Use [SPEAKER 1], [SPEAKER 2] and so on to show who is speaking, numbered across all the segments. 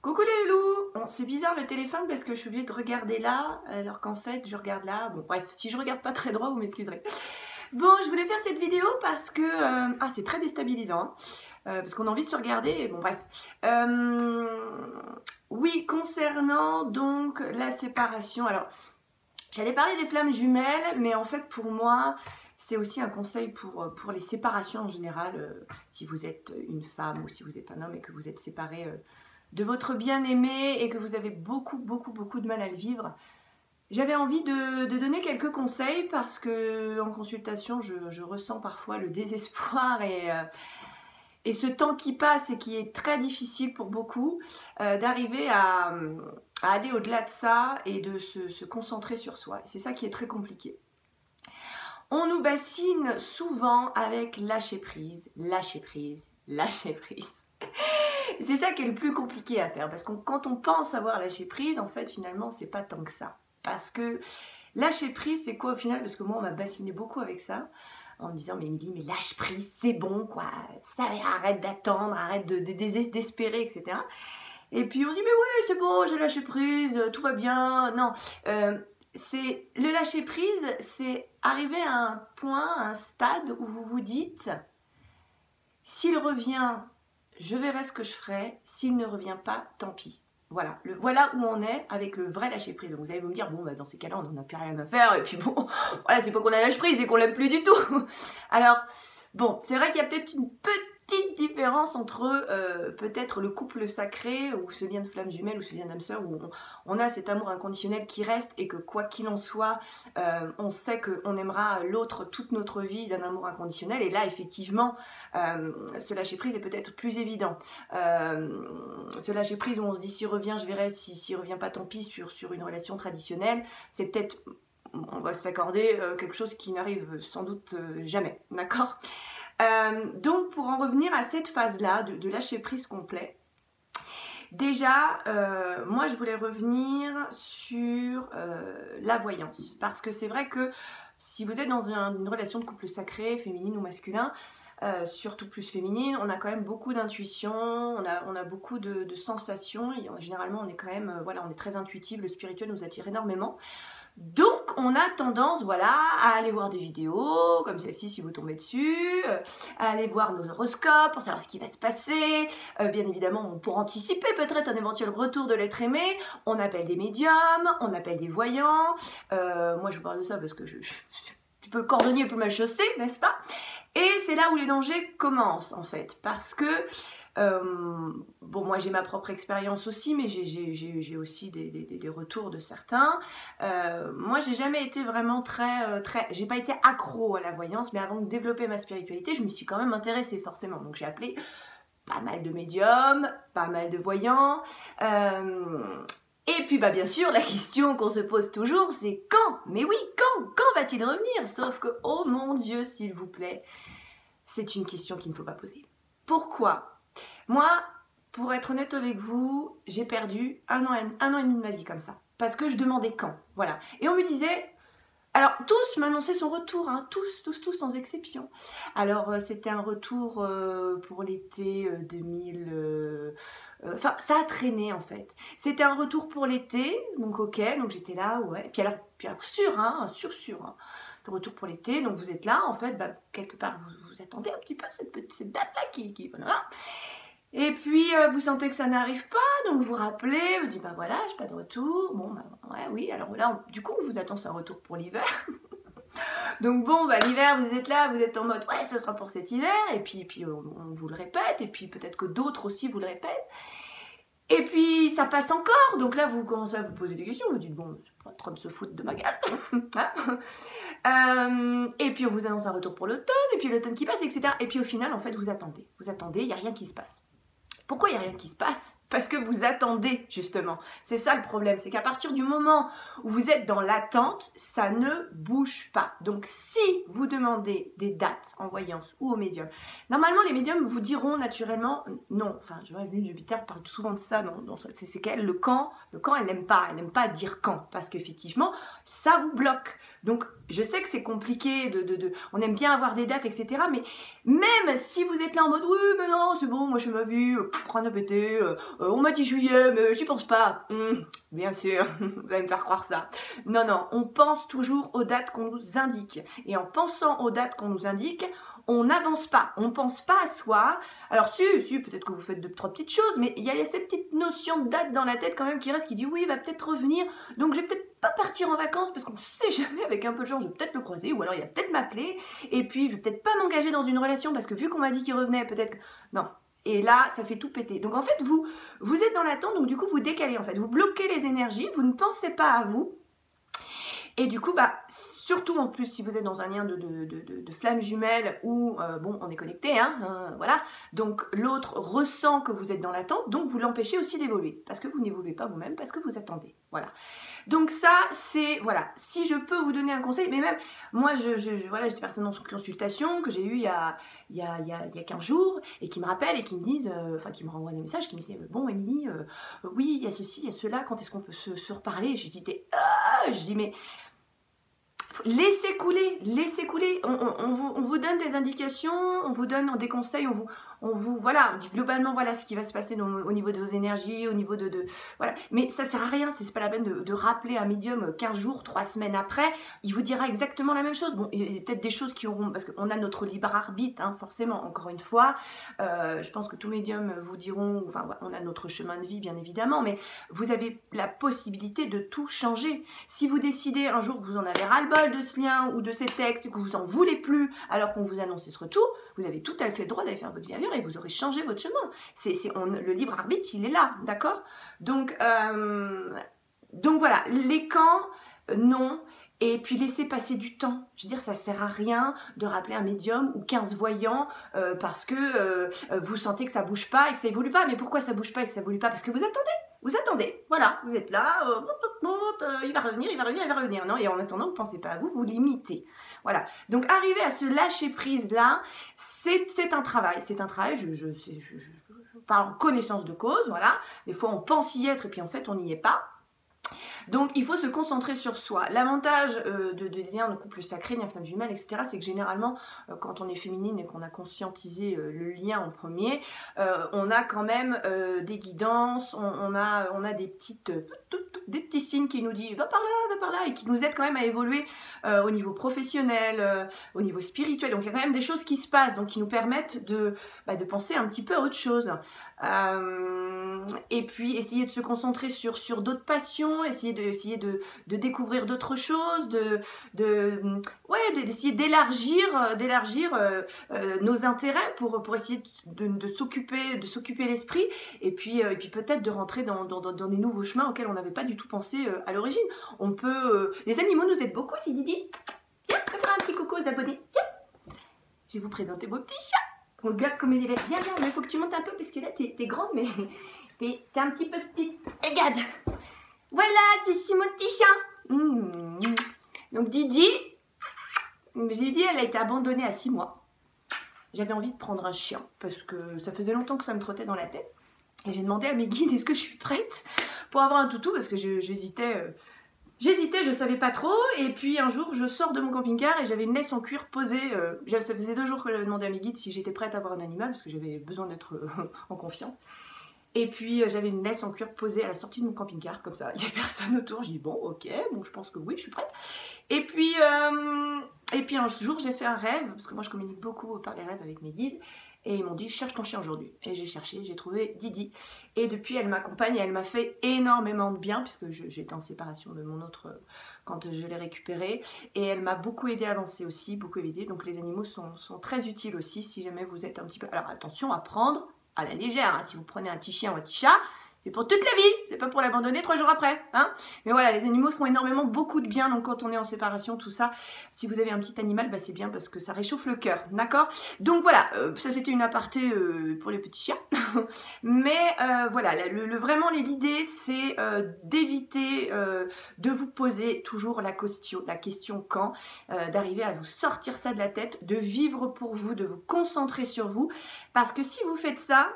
[SPEAKER 1] Coucou les loulous. Bon, c'est bizarre le téléphone parce que je suis obligée de regarder là, alors qu'en fait je regarde là. Bon bref, si je regarde pas très droit, vous m'excuserez. Bon, je voulais faire cette vidéo parce que... c'est très déstabilisant, hein, parce qu'on a envie de se regarder, et bon bref. Oui, concernant donc la séparation, alors j'allais parler des flammes jumelles, mais en fait pour moi... C'est aussi un conseil pour les séparations en général, si vous êtes une femme ou si vous êtes un homme et que vous êtes séparé de votre bien-aimé et que vous avez beaucoup de mal à le vivre. J'avais envie de donner quelques conseils parce que en consultation, je ressens parfois le désespoir et ce temps qui passe et qui est très difficile pour beaucoup, d'arriver à aller au-delà de ça et de se concentrer sur soi. C'est ça qui est très compliqué. On nous bassine souvent avec lâcher prise, lâcher prise, lâcher prise. C'est ça qui est le plus compliqué à faire, parce que quand on pense avoir lâché prise, en fait, finalement, c'est pas tant que ça. Parce que lâcher prise, c'est quoi au final? Parce que moi, on m'a bassiné beaucoup avec ça, en me disant, mais Émilie, mais lâche prise, c'est bon, quoi. Ça, arrête d'attendre, arrête de désespérer, etc. Et puis on dit, mais oui, c'est bon, j'ai lâché prise, tout va bien. Non, c'est le lâcher prise, c'est arriver à un point, à un stade où vous vous dites, s'il revient, je verrai ce que je ferai, s'il ne revient pas, tant pis. Voilà, voilà où on est avec le vrai lâcher prise. Donc vous allez me dire, bon, bah, dans ces cas-là, on n'en a plus rien à faire, et puis bon, voilà, c'est pas qu'on a lâché prise, c'est qu'on l'aime plus du tout. Alors, bon, c'est vrai qu'il y a peut-être une petite différence entre peut-être le couple sacré ou ce lien de flamme jumelle ou ce lien d'âme sœur où on a cet amour inconditionnel qui reste et que quoi qu'il en soit, on sait qu'on aimera l'autre toute notre vie d'un amour inconditionnel, et là effectivement ce lâcher prise est peut-être plus évident. Ce lâcher prise où on se dit s'il revient je verrai, s'il revient pas tant pis sur une relation traditionnelle, c'est peut-être, on va s'accorder, quelque chose qui n'arrive sans doute jamais, d'accord? Donc pour en revenir à cette phase-là de lâcher prise complet, déjà, moi je voulais revenir sur la voyance, parce que c'est vrai que si vous êtes dans une relation de couple sacré, féminine ou masculin, surtout plus féminine, on a quand même beaucoup d'intuition, on a beaucoup de sensations, et généralement on est quand même, voilà, on est très intuitif, le spirituel nous attire énormément. Donc on a tendance, voilà, à aller voir des vidéos comme celle-ci si vous tombez dessus, à aller voir nos horoscopes pour savoir ce qui va se passer. Bien évidemment, pour anticiper peut-être un éventuel retour de l'être aimé, on appelle des médiums, on appelle des voyants. Moi je vous parle de ça parce que je un peu cordonnier pour ma chaussée, n'est-ce pas? Et c'est là où les dangers commencent en fait, parce que bon, moi j'ai ma propre expérience aussi, mais j'ai aussi des retours de certains. Moi j'ai jamais été vraiment j'ai pas été accro à la voyance, mais avant de développer ma spiritualité, je me suis quand même intéressée forcément. Donc j'ai appelé pas mal de médiums, pas mal de voyants. Et puis bah bien sûr la question qu'on se pose toujours, c'est quand? Mais oui, quand va-t-il revenir? Sauf que, oh mon Dieu, s'il vous plaît, c'est une question qu'il ne faut pas poser. Pourquoi? Moi, pour être honnête avec vous, j'ai perdu un an et demi de ma vie comme ça. Parce que je demandais quand, voilà. Et on me disait... Alors, tous m'annonçaient son retour, hein, tous sans exception. Alors, c'était un retour pour l'été 2000... Enfin, ça a traîné en fait. C'était un retour pour l'été, donc ok, donc j'étais là, ouais. Puis alors sûr, hein, le retour pour l'été, donc vous êtes là, en fait, bah, quelque part, vous attendez un petit peu cette date-là qui voilà. Et puis, vous sentez que ça n'arrive pas, donc vous rappelez, vous dites, bah voilà, j'ai pas de retour. Bon, bah ouais, oui, alors là, du coup, on vous attend un retour pour l'hiver. Donc bon, bah l'hiver, vous êtes là, vous êtes en mode, ouais, ce sera pour cet hiver, et puis on vous le répète, et puis peut-être que d'autres aussi vous le répètent. Et puis ça passe encore, donc là, vous commencez à vous poser des questions, vous dites, bon, c'est pas en train de se foutre de ma gueule. Et puis on vous annonce un retour pour l'automne, et puis l'automne qui passe, etc. Et puis au final, en fait, vous attendez, il n'y a rien qui se passe. Pourquoi il n'y a rien qui se passe? Parce que vous attendez, justement. C'est ça le problème, c'est qu'à partir du moment où vous êtes dans l'attente, ça ne bouge pas. Donc si vous demandez des dates en voyance ou au médium, normalement les médiums vous diront naturellement non. Enfin, je vois, Venus Jupiter parle souvent de ça, c'est qu'elle, le camp, elle n'aime pas dire quand, parce qu'effectivement, ça vous bloque. Donc je sais que c'est compliqué, on aime bien avoir des dates, etc. Mais même si vous êtes là en mode oui, mais non, c'est bon, moi je fais ma vie, rien à péter, On m'a dit juillet, mais j'y pense pas. Bien sûr, vous allez me faire croire ça. Non, non, on pense toujours aux dates qu'on nous indique. Et en pensant aux dates qu'on nous indique, on n'avance pas, on pense pas à soi. Alors si, peut-être que vous faites 2-3 petites choses, mais il y a cette petite notion de date dans la tête quand même qui reste, qui dit oui, il va peut-être revenir, donc je vais peut-être pas partir en vacances parce qu'on sait jamais, avec un peu de chance, je vais peut-être le croiser, ou alors il va peut-être m'appeler, et puis je vais peut-être pas m'engager dans une relation parce que vu qu'on m'a dit qu'il revenait, peut-être que... Non. Et là, ça fait tout péter. Donc en fait, vous êtes dans l'attente, donc du coup, vous décalez en fait. Vous bloquez les énergies, vous ne pensez pas à vous. Et du coup, surtout en plus, si vous êtes dans un lien de flammes jumelles où, bon, on est connecté, voilà. Donc, l'autre ressent que vous êtes dans l'attente, donc vous l'empêchez aussi d'évoluer. Parce que vous n'évoluez pas vous-même, parce que vous attendez. Voilà. Donc ça, c'est, voilà. Si je peux vous donner un conseil, mais même, moi, voilà, j'ai des personnes en consultation que j'ai eu il y a 15 jours, et qui me rappellent et qui me disent, enfin, qui me renvoient des messages, qui me disent, bon, Émilie, oui, il y a ceci, il y a cela, quand est-ce qu'on peut se reparler? Et je dis, mais... Laissez couler, laissez couler. On vous donne des indications, on vous donne des conseils, voilà, on dit globalement voilà ce qui va se passer au niveau de vos énergies, au niveau voilà. Mais ça sert à rien, c'est pas la peine de rappeler un médium 15 jours, 3 semaines après, il vous dira exactement la même chose. Bon, il y a peut-être des choses qui auront, parce qu'on a notre libre arbitre, forcément, encore une fois. Je pense que tous médiums vous diront, enfin, on a notre chemin de vie, bien évidemment, mais vous avez la possibilité de tout changer. Si vous décidez un jour que vous en avez ras-le-bol de ce lien ou de ces textes et que vous en voulez plus alors qu'on vous annonce ce retour, vous avez tout à fait le droit d'aller faire votre vie ailleurs et vous aurez changé votre chemin. Le libre arbitre, il est là, d'accord? Donc voilà, les camps, non. Et puis laisser passer du temps. Je veux dire, ça sert à rien de rappeler un médium ou 15 voyants parce que vous sentez que ça bouge pas et que ça évolue pas. Mais pourquoi ça bouge pas et que ça évolue pas? Parce que vous attendez, voilà, vous êtes là, il va revenir, non, et en attendant, vous ne pensez pas à vous, vous limitez. Voilà, donc arriver à ce lâcher prise là, c'est un travail, je parle en connaissance de cause, voilà, des fois on pense y être et puis en fait on n'y est pas. Donc il faut se concentrer sur soi. L'avantage des liens de couple sacré, liens flammes jumelles, etc., c'est que généralement, quand on est féminine et qu'on a conscientisé le lien en premier, on a quand même des guidances, on a des petits signes qui nous disent va par là, et qui nous aident quand même à évoluer au niveau professionnel, au niveau spirituel. Donc il y a quand même des choses qui se passent, donc qui nous permettent de penser un petit peu à autre chose. Et puis essayer de se concentrer sur d'autres passions, essayer de découvrir d'autres choses, d'essayer d'élargir nos intérêts pour essayer de s'occuper l'esprit et puis peut-être de rentrer dans des nouveaux chemins auxquels on n'avait pas du tout pensé à l'origine. On peut les animaux nous aident beaucoup. Si Didi, viens, on va faire un petit coucou aux abonnés. Tiens, je vais vous présenter mon petit chat. Regarde comme il est bien, mais il faut que tu montes un peu parce que là t'es grande, mais t'es un petit peu petite. Regarde, voilà, c'est mon petit chat. Donc Didi, elle a été abandonnée à 6 mois. J'avais envie de prendre un chien parce que ça faisait longtemps que ça me trottait dans la tête. Et j'ai demandé à mes guides, est-ce que je suis prête pour avoir un toutou, parce que j'hésitais. J'hésitais, je savais pas trop, et puis un jour je sors de mon camping-car et j'avais une laisse en cuir posée, ça faisait 2 jours que j'avais demandé à mes guides si j'étais prête à avoir un animal, parce que j'avais besoin d'être en confiance. Et puis j'avais une laisse en cuir posée à la sortie de mon camping-car, comme ça, il n'y avait personne autour, j'ai dit bon ok, bon je pense que oui, je suis prête. Et puis un jour j'ai fait un rêve, parce que moi je communique beaucoup par les rêves avec mes guides, et ils m'ont dit cherche ton chien aujourd'hui. Et j'ai cherché, j'ai trouvé Didi. Et depuis elle m'accompagne et elle m'a fait énormément de bien, puisque j'étais en séparation de mon autre quand je l'ai récupéré. Et elle m'a beaucoup aidé à avancer aussi, beaucoup aidé. Donc les animaux sont très utiles aussi si jamais vous êtes un petit peu... Alors attention à prendre à la légère, si vous prenez un petit chien ou un petit chat, c'est pour toute la vie, c'est pas pour l'abandonner 3 jours après. Mais voilà, les animaux font énormément beaucoup de bien, donc quand on est en séparation, tout ça, si vous avez un petit animal, c'est bien parce que ça réchauffe le cœur, d'accord? Donc voilà, ça c'était une aparté pour les petits chiens. Mais voilà, vraiment l'idée c'est d'éviter de vous poser toujours la question quand, d'arriver à vous sortir ça de la tête, de vivre pour vous, de vous concentrer sur vous, parce que si vous faites ça,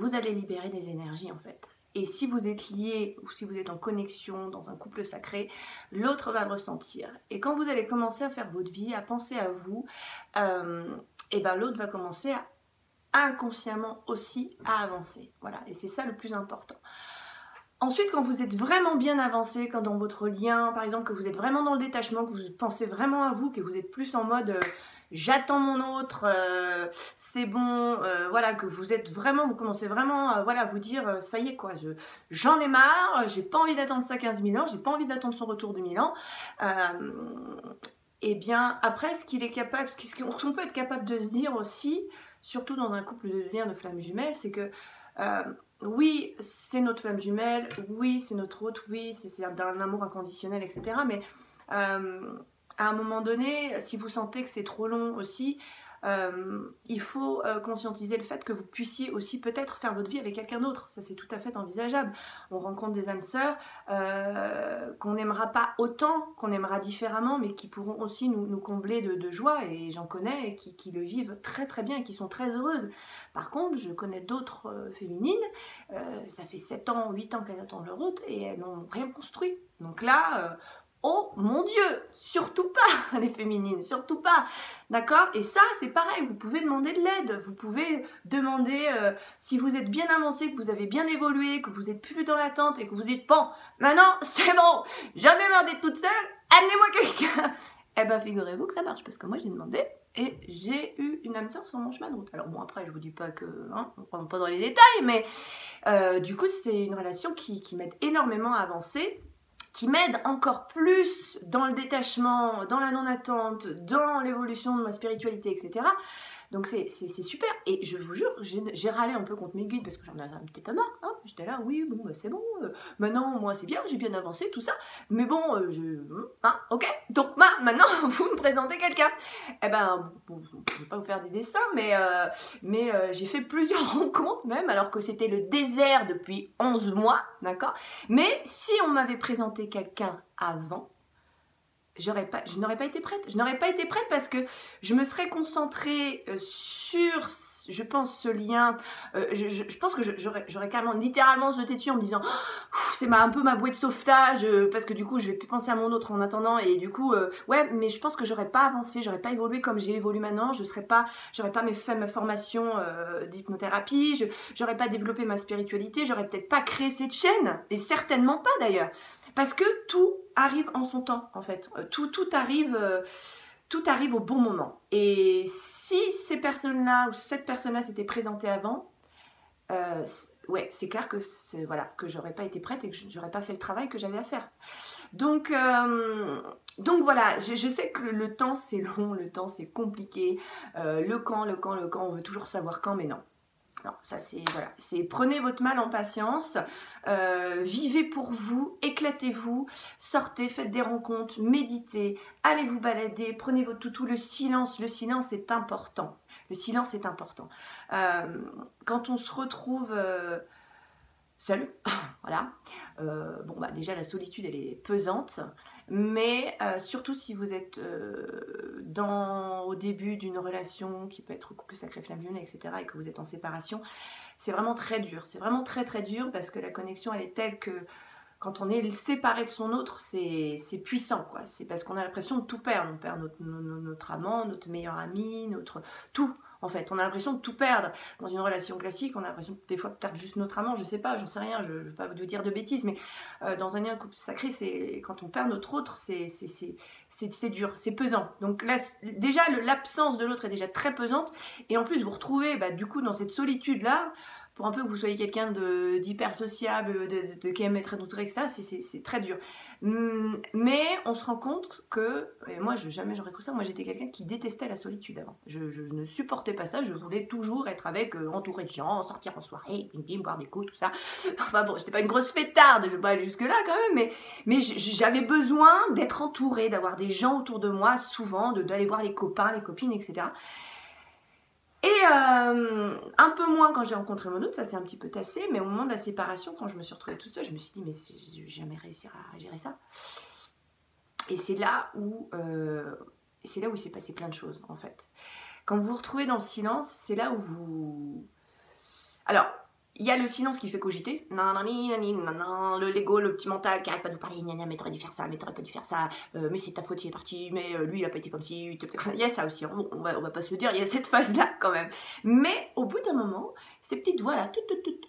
[SPEAKER 1] vous allez libérer des énergies en fait. Et si vous êtes lié ou si vous êtes en connexion dans un couple sacré, l'autre va le ressentir. Et quand vous allez commencer à faire votre vie, à penser à vous, et ben l'autre va commencer inconsciemment aussi à avancer. Voilà, et c'est ça le plus important. Ensuite, quand vous êtes vraiment bien avancé, quand dans votre lien, par exemple, que vous êtes vraiment dans le détachement, que vous pensez vraiment à vous, que vous êtes plus en mode j'attends mon autre, c'est bon, voilà, que vous êtes vraiment, vous commencez vraiment voilà, à vous dire ça y est quoi, j'en ai marre, j'ai pas envie d'attendre ça 15 000 ans, j'ai pas envie d'attendre son retour de 1000 ans. Et bien après, ce qu'il est capable, ce qu'on peut être capable de se dire aussi, surtout dans un couple de liens de flammes jumelles, c'est que oui, c'est notre flamme jumelle, oui, c'est notre hôte, oui, c'est d'un amour inconditionnel, etc. Mais à un moment donné, si vous sentez que c'est trop long aussi, il faut conscientiser le fait que vous puissiez aussi peut-être faire votre vie avec quelqu'un d'autre. Ça, c'est tout à fait envisageable. On rencontre des âmes sœurs qu'on n'aimera pas autant, qu'on aimera différemment, mais qui pourront aussi nous combler de joie. Et j'en connais qui le vivent très très bien et qui sont très heureuses. Par contre, je connais d'autres féminines, ça fait 7 ans, 8 ans qu'elles attendent leur hôte et elles n'ont rien construit. Donc là... oh mon Dieu, surtout pas les féminines, surtout pas, d'accord? Et ça, c'est pareil, vous pouvez demander de l'aide, vous pouvez demander, si vous êtes bien avancé, que vous avez bien évolué, que vous n'êtes plus dans l'attente et que vous dites, bon, maintenant, c'est bon, j'en ai marre d'être toute seule, amenez-moi quelqu'un. Eh ben, figurez-vous que ça marche, parce que moi, j'ai demandé et j'ai eu une âme sœur sur mon chemin de route. Alors bon, après, je vous dis pas que, hein, on ne rentre pas dans les détails, mais du coup, c'est une relation qui m'aide énormément à avancer, qui m'aide encore plus dans le détachement, dans la non-attente, dans l'évolution de ma spiritualité, etc. Donc c'est super. Et je vous jure, j'ai râlé un peu contre mes guides parce que j'en avais un petit peu marre. Hein. J'étais là, oui, bon, bah, c'est bon. Maintenant, moi, c'est bien, j'ai bien avancé, tout ça. Mais bon, hein, ok. Donc, maintenant, vous me présentez quelqu'un. Eh ben, bon, je ne vais pas vous faire des dessins, mais j'ai fait plusieurs rencontres même, alors que c'était le désert depuis 11 mois, d'accord. Mais si on m'avait présenté quelqu'un avant, je n'aurais pas été prête. Je n'aurais pas été prête parce que je me serais concentrée sur, je pense, ce lien. Je pense que j'aurais carrément, littéralement sauté dessus en me disant c'est un peu ma bouée de sauvetage parce que du coup, je vais plus penser à mon autre en attendant. Et du coup, ouais, mais je pense que j'aurais pas avancé, j'aurais pas évolué comme j'ai évolué maintenant. J'aurais pas fait ma formation d'hypnothérapie, j'aurais pas développé ma spiritualité, j'aurais peut-être pas créé cette chaîne. Et certainement pas d'ailleurs. Parce que tout arrive en son temps, en fait. Tout arrive au bon moment. Et si ces personnes-là, ou cette personne-là s'était présentée avant, ouais, c'est clair que voilà, que j'aurais pas été prête et que j'aurais pas fait le travail que j'avais à faire. Donc voilà, je sais que le temps c'est long, le temps c'est compliqué. Le quand, on veut toujours savoir quand, mais non. Non, ça c'est, voilà, c'est prenez votre mal en patience, vivez pour vous, éclatez-vous, sortez, faites des rencontres, méditez, allez vous balader, prenez votre toutou, le silence est important, le silence est important. Quand on se retrouve seul, voilà, bon bah déjà la solitude elle est pesante, mais surtout si vous êtes au début d'une relation qui peut être couple sacré flamme jumelle, etc. et que vous êtes en séparation, c'est vraiment très dur, c'est vraiment très très dur parce que la connexion elle est telle que quand on est séparé de son autre, c'est puissant, quoi. C'est parce qu'on a l'impression de tout perdre. On perd notre amant, notre meilleur ami, tout. En fait, on a l'impression de tout perdre. Dans une relation classique, on a l'impression des fois de perdre juste notre amant, je sais pas, j'en sais rien, je ne veux pas vous dire de bêtises, mais dans un lien couple sacré, quand on perd notre autre, c'est dur, c'est pesant. Donc là, déjà, l'absence de l'autre est déjà très pesante, et en plus, vous retrouvez du coup dans cette solitude-là, pour un peu que vous soyez quelqu'un d'hyper sociable, qui aime être entouré, etc., c'est très dur. Mais on se rend compte que, et moi jamais j'aurais cru ça, moi j'étais quelqu'un qui détestait la solitude avant. Je ne supportais pas ça, je voulais toujours être entouré de gens, sortir en soirée, boire des coups, tout ça. Enfin bon, j'étais pas une grosse fêtarde, je vais pas aller jusque là quand même, mais j'avais besoin d'être entourée, d'avoir des gens autour de moi souvent, d'aller voir les copains, les copines, etc. Et un peu moins quand j'ai rencontré mon autre, ça s'est un petit peu tassé, mais au moment de la séparation, quand je me suis retrouvée toute seule, je me suis dit, mais je vais jamais réussir à gérer ça. Et c'est là où il s'est passé plein de choses, en fait. Quand vous vous retrouvez dans le silence, c'est là où vous... Alors, il y a le silence qui fait cogiter, le l'ego, le petit mental qui arrête pas de vous parler, mais t'aurais dû faire ça, mais t'aurais pas dû faire ça, mais c'est ta faute, il est parti, mais lui il a pas été comme si, il y a ça aussi, hein. Bon, on va pas se le dire, il y a cette phase-là quand même. Mais au bout d'un moment, ces petites voix-là,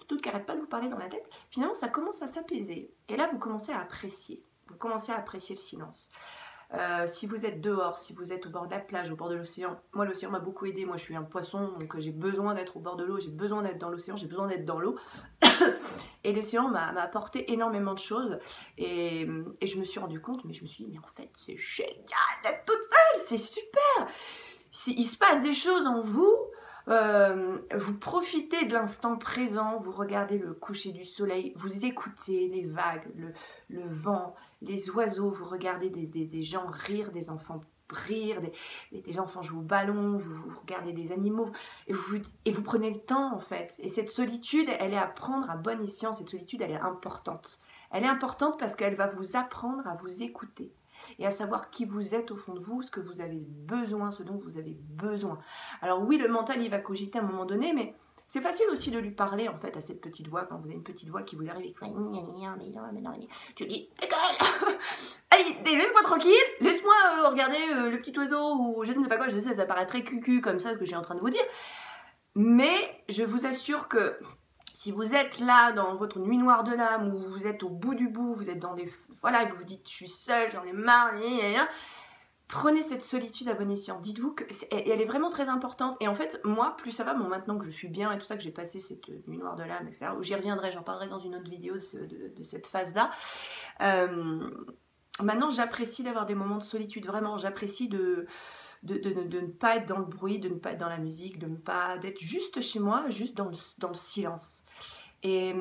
[SPEAKER 1] toutes qui arrêtent pas de vous parler dans la tête, finalement ça commence à s'apaiser. Et là vous commencez à apprécier, le silence. Si vous êtes dehors, si vous êtes au bord de la plage, au bord de l'océan, moi l'océan m'a beaucoup aidé, moi je suis un poisson donc j'ai besoin d'être au bord de l'eau, j'ai besoin d'être dans l'océan, j'ai besoin d'être dans l'eau et l'océan m'a apporté énormément de choses et je me suis rendu compte, mais je me suis dit mais en fait c'est génial d'être toute seule, c'est super, il se passe des choses en vous. Vous profitez de l'instant présent, vous regardez le coucher du soleil, vous écoutez les vagues, le vent, les oiseaux, vous regardez des gens rire, des enfants rire, des enfants jouer au ballon, vous regardez des animaux et vous prenez le temps en fait. Et cette solitude, elle est à prendre à bon escient, cette solitude elle est importante. Elle est importante parce qu'elle va vous apprendre à vous écouter et à savoir qui vous êtes au fond de vous, ce que vous avez besoin, ce dont vous avez besoin. Alors oui, le mental, il va cogiter à un moment donné, mais c'est facile aussi de lui parler, en fait, à cette petite voix, quand vous avez une petite voix qui vous arrive et qui fait « mais non, tu dis « Décolle !» Allez, laisse-moi tranquille, laisse-moi regarder le petit oiseau ou je ne sais pas quoi, je sais, ça paraît très cucu comme ça, ce que je suis en train de vous dire, mais je vous assure que si vous êtes là dans votre nuit noire de l'âme, ou vous êtes au bout du bout, vous êtes dans des... Voilà, et vous vous dites, je suis seule, j'en ai marre, prenez cette solitude à bon escient. Dites-vous qu'elle est vraiment très importante. Et en fait, moi, plus ça va, bon, maintenant que je suis bien et tout ça, que j'ai passé cette nuit noire de l'âme, etc., j'y reviendrai, j'en parlerai dans une autre vidéo de cette phase-là. Maintenant, j'apprécie d'avoir des moments de solitude, vraiment, j'apprécie de ne pas être dans le bruit, de ne pas être dans la musique, d'être juste chez moi, juste dans le silence. Et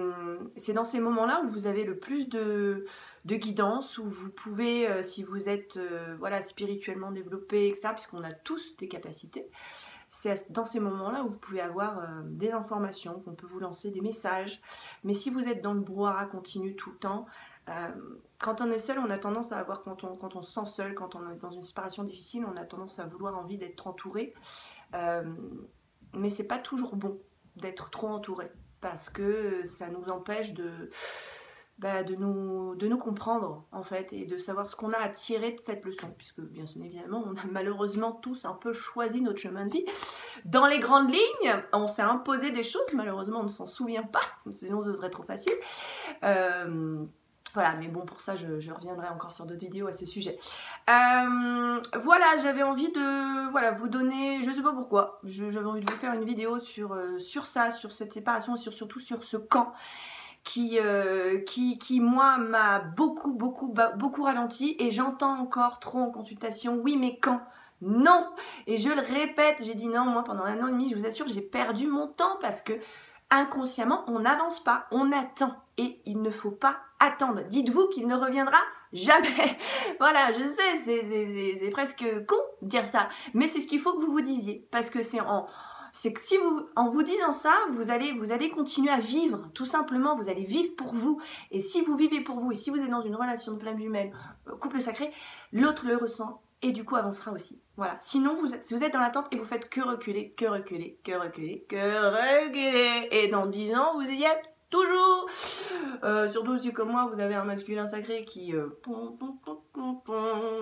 [SPEAKER 1] c'est dans ces moments-là où vous avez le plus de guidance, où vous pouvez, si vous êtes voilà, spirituellement développé, etc., puisqu'on a tous des capacités, c'est dans ces moments-là où vous pouvez avoir des informations, qu'on peut vous lancer des messages. Mais si vous êtes dans le brouhaha continu tout le temps, quand on est seul, on a tendance à avoir, quand on se sent seul, quand on est dans une séparation difficile, on a tendance à vouloir envie d'être entouré. Mais c'est pas toujours bon d'être trop entouré, parce que ça nous empêche de nous comprendre en fait, et de savoir ce qu'on a à tirer de cette leçon, puisque bien évidemment on a malheureusement tous un peu choisi notre chemin de vie. Dans les grandes lignes, on s'est imposé des choses, malheureusement on ne s'en souvient pas, sinon ce serait trop facile. Voilà, mais bon, pour ça, je reviendrai encore sur d'autres vidéos à ce sujet. Voilà, j'avais envie de vous donner, je sais pas pourquoi, j'avais envie de vous faire une vidéo sur ça, sur cette séparation, et surtout sur ce camp qui moi, m'a beaucoup ralenti, et j'entends encore trop en consultation, oui, mais quand ? Non. Et je le répète, j'ai dit non, moi, pendant 1 an et demi, je vous assure, j'ai perdu mon temps, parce que inconsciemment, on n'avance pas, on attend. Et il ne faut pas attendre. Dites-vous qu'il ne reviendra jamais. Voilà, je sais, c'est presque con de dire ça. Mais c'est ce qu'il faut que vous vous disiez. Parce que c'est que si en vous disant ça, vous allez continuer à vivre. Tout simplement, vous allez vivre pour vous. Et si vous vivez pour vous, et si vous êtes dans une relation de flamme jumelle, couple sacré, l'autre le ressent. Et du coup avancera aussi. Voilà. Sinon, si vous êtes dans l'attente et vous faites que reculer, et dans 10 ans, vous y êtes toujours. Surtout si comme moi, vous avez un masculin sacré qui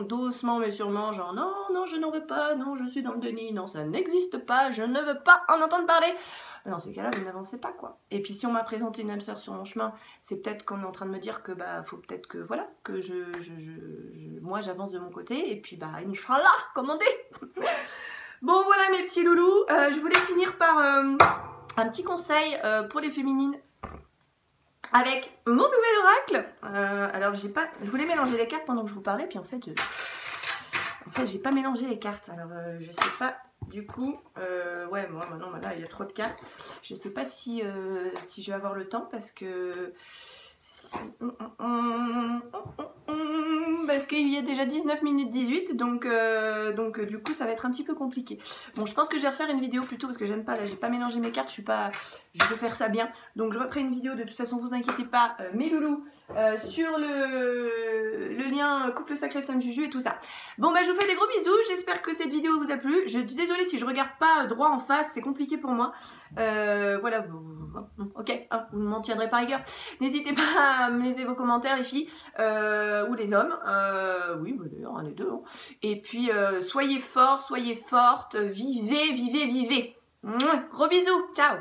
[SPEAKER 1] doucement mais sûrement, genre non, je n'en veux pas, non, je suis dans le déni, non, ça n'existe pas, je ne veux pas en entendre parler. Dans ces cas-là, vous n'avancez pas, quoi. Et puis si on m'a présenté une âme sœur sur mon chemin, c'est peut-être qu'on est en train de me dire que faut peut-être que voilà, que moi j'avance de mon côté, et puis Inch'Allah, comme on dit. Bon voilà mes petits loulous, je voulais finir par un petit conseil pour les féminines avec mon nouvel oracle. Alors je voulais mélanger les cartes pendant que je vous parlais, puis en fait j'ai pas mélangé les cartes. Alors je sais pas. Du coup, ouais, moi maintenant là il y a trop de cartes. Je sais pas si je vais avoir le temps, parce que parce qu'il y a déjà 19 minutes 18, donc du coup ça va être un petit peu compliqué. Bon, je pense que je vais refaire une vidéo plutôt, parce que j'aime pas, là j'ai pas mélangé mes cartes, je veux faire ça bien, donc je referai une vidéo, de toute façon vous inquiétez pas mes loulous, sur le lien couple sacré femme juju et tout ça. Bon je vous fais des gros bisous, j'espère que cette vidéo vous a plu. Je suis désolée si je regarde pas droit en face, c'est compliqué pour moi. Voilà, ok, hein, vous ne m'en tiendrez pas rigueur. N'hésitez pas à me laisser vos commentaires, les filles, ou les hommes, oui, bah, d'ailleurs, un des deux. Hein. Et puis, soyez forts, soyez fortes, vivez, vivez, vivez. Mouah, gros bisous, ciao.